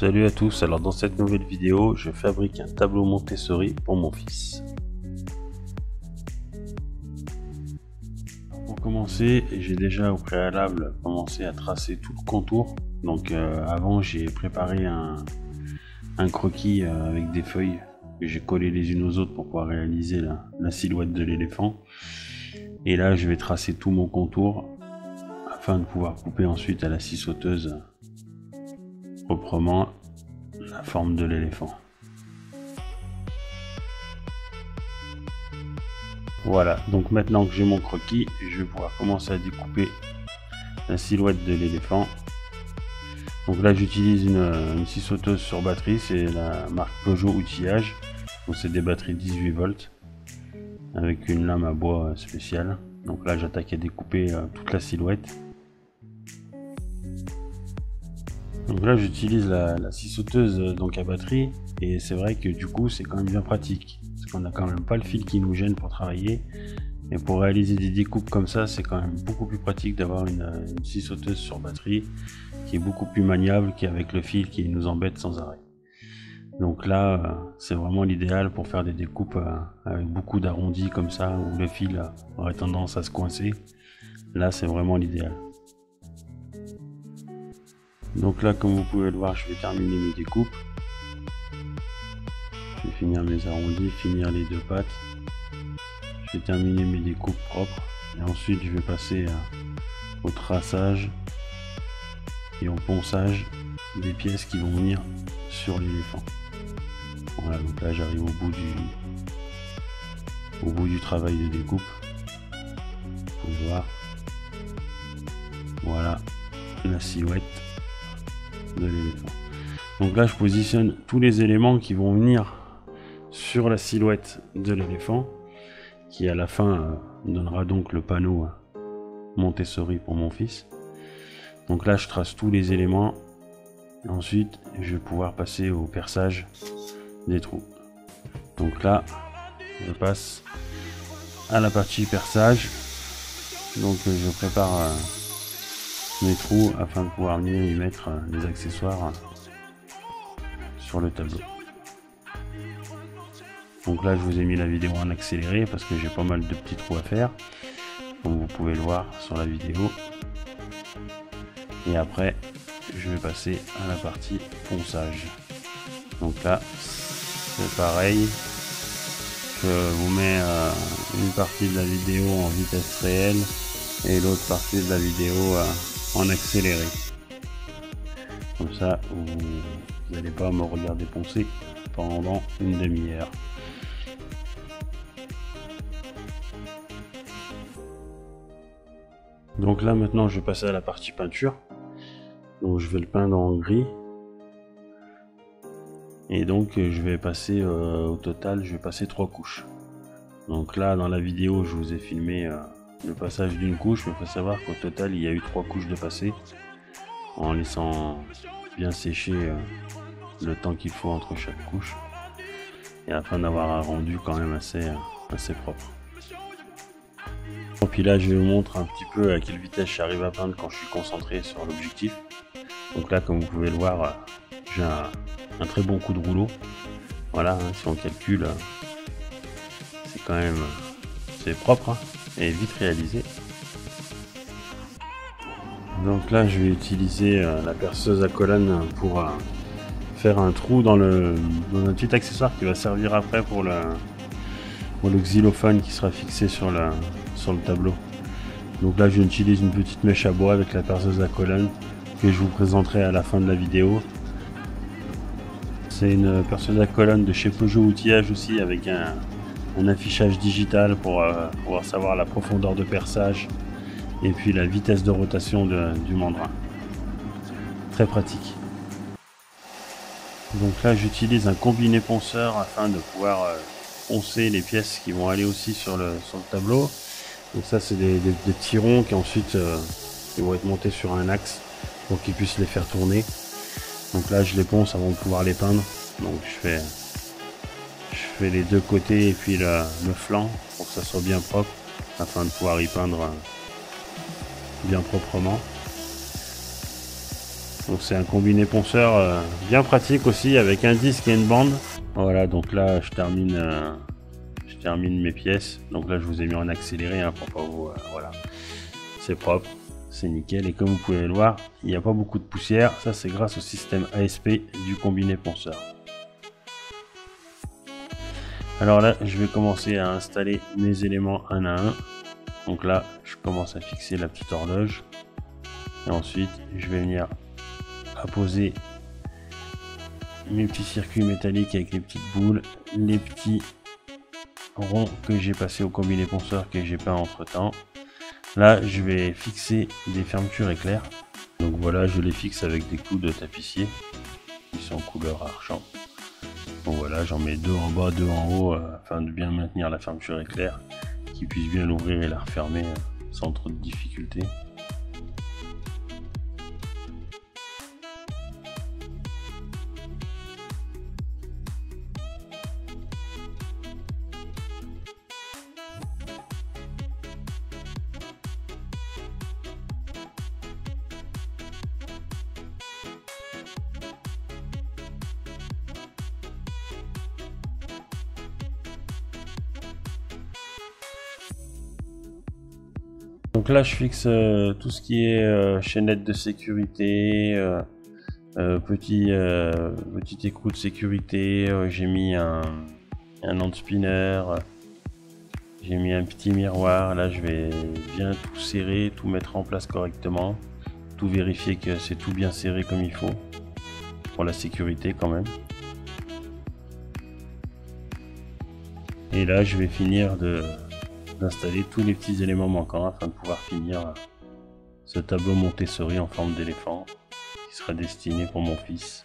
Salut à tous, alors dans cette nouvelle vidéo, je fabrique un tableau Montessori pour mon fils. Pour commencer, j'ai déjà au préalable commencé à tracer tout le contour. Donc avant j'ai préparé un croquis avec des feuilles que j'ai collé les unes aux autres pour pouvoir réaliser la silhouette de l'éléphant. Et là je vais tracer tout mon contour afin de pouvoir couper ensuite à la scie sauteuse proprement la forme de l'éléphant. Voilà, donc maintenant que j'ai mon croquis, je vais pouvoir commencer à découper la silhouette de l'éléphant. Donc là j'utilise une scie sauteuse sur batterie, c'est la marque Peugeot Outillage. Donc c'est des batteries 18 volts avec une lame à bois spéciale. Donc là j'attaque à découper toute la silhouette. Donc là j'utilise la scie sauteuse donc à batterie, et c'est vrai que du coup c'est quand même bien pratique parce qu'on n'a quand même pas le fil qui nous gêne pour travailler, et pour réaliser des découpes comme ça c'est quand même beaucoup plus pratique d'avoir une scie sauteuse sur batterie qui est beaucoup plus maniable qu'avec le fil qui nous embête sans arrêt. Donc là c'est vraiment l'idéal pour faire des découpes avec beaucoup d'arrondis comme ça où le fil aurait tendance à se coincer. Là c'est vraiment l'idéal. Donc là, comme vous pouvez le voir, je vais terminer mes découpes. Je vais finir mes arrondis, finir les deux pattes. Je vais terminer mes découpes propres. Et ensuite, je vais passer au traçage et au ponçage des pièces qui vont venir sur l'éléphant. Voilà, donc là, j'arrive au bout du travail de découpe. Vous pouvez voir. Voilà la silhouette de l'éléphant. Donc là je positionne tous les éléments qui vont venir sur la silhouette de l'éléphant, qui à la fin donnera donc le panneau Montessori pour mon fils. Donc là je trace tous les éléments et ensuite je vais pouvoir passer au perçage des trous. Donc là je passe à la partie perçage. Donc je prépare mes trous afin de pouvoir venir y mettre les accessoires sur le tableau. Donc là je vous ai mis la vidéo en accéléré parce que j'ai pas mal de petits trous à faire, comme vous pouvez le voir sur la vidéo. Et après je vais passer à la partie ponçage. Donc là c'est pareil, je vous mets une partie de la vidéo en vitesse réelle et l'autre partie de la vidéo en accéléré. Comme ça, vous n'allez pas me regarder poncer pendant une demi-heure. Donc là maintenant je vais passer à la partie peinture. Donc je vais le peindre en gris. Et donc je vais passer au total, je vais passer 3 couches. Donc là dans la vidéo je vous ai filmé le passage d'une couche, mais il faut savoir qu'au total il y a eu 3 couches de passé, en laissant bien sécher le temps qu'il faut entre chaque couche, et afin d'avoir un rendu quand même assez propre. Et puis là je vous montre un petit peu à quelle vitesse j'arrive à peindre quand je suis concentré sur l'objectif. Donc là comme vous pouvez le voir, j'ai un très bon coup de rouleau. Voilà, si on calcule, c'est quand même c'est propre et vite réalisé. Donc là je vais utiliser la perceuse à colonne pour faire un trou dans un petit accessoire qui va servir après pour le xylophone qui sera fixé sur le tableau. Donc là j'utilise une petite mèche à bois avec la perceuse à colonne que je vous présenterai à la fin de la vidéo. C'est une perceuse à colonne de chez Peugeot Outillage aussi, avec un affichage digital pour pouvoir savoir la profondeur de perçage et puis la vitesse de rotation du mandrin. Très pratique. Donc là j'utilise un combiné ponceur afin de pouvoir poncer les pièces qui vont aller aussi sur le tableau. Donc ça c'est des petits ronds qui ensuite ils vont être montés sur un axe pour qu'ils puissent les faire tourner. Donc là je les ponce avant de pouvoir les peindre. Donc je fais les deux côtés et puis le flanc pour que ça soit bien propre afin de pouvoir y peindre bien proprement. Donc c'est un combiné ponceur bien pratique aussi, avec un disque et une bande. Voilà, donc là je termine mes pièces. Donc là je vous ai mis en accéléré hein, pour pas vous... voilà, c'est propre, c'est nickel. Et comme vous pouvez le voir, il n'y a pas beaucoup de poussière. Ça c'est grâce au système ASP du combiné ponceur. Alors là je vais commencer à installer mes éléments un à un. Donc là je commence à fixer la petite horloge. Et ensuite je vais venir poser mes petits circuits métalliques avec les petites boules, les petits ronds que j'ai passé au combiné ponceur que j'ai peint entre temps. Là je vais fixer des fermetures éclairs. Donc voilà, je les fixe avec des clous de tapissier qui sont couleur argent. Donc voilà, j'en mets deux en bas, deux en haut afin de bien maintenir la fermeture éclair, qui puisse bien l'ouvrir et la refermer sans trop de difficultés. Donc là je fixe tout ce qui est chaînette de sécurité, petit écrou de sécurité, j'ai mis un hand spinner, j'ai mis un petit miroir. Là je vais bien tout serrer, tout mettre en place correctement, tout vérifier que c'est tout bien serré comme il faut, pour la sécurité quand même. Et là je vais finir d'installer tous les petits éléments manquants afin de pouvoir finir ce tableau Montessori en forme d'éléphant qui sera destiné pour mon fils.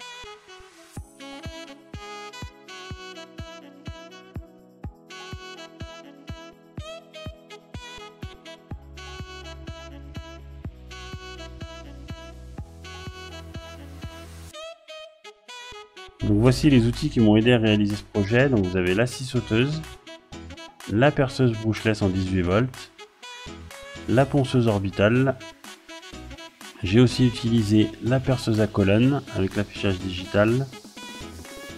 Donc voici les outils qui m'ont aidé à réaliser ce projet. Donc vous avez la scie sauteuse, la perceuse brushless en 18 volts, la ponceuse orbitale. J'ai aussi utilisé la perceuse à colonne avec l'affichage digital,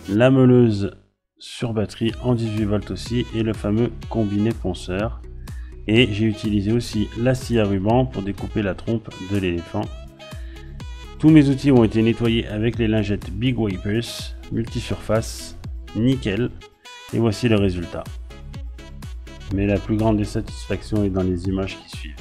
la meuleuse sur batterie en 18 volts aussi et le fameux combiné ponceur. Et j'ai utilisé aussi la scie à ruban pour découper la trompe de l'éléphant. Tous mes outils ont été nettoyés avec les lingettes Big Wipers, multisurface, nickel. Et voici le résultat. Mais la plus grande des satisfactions est dans les images qui suivent.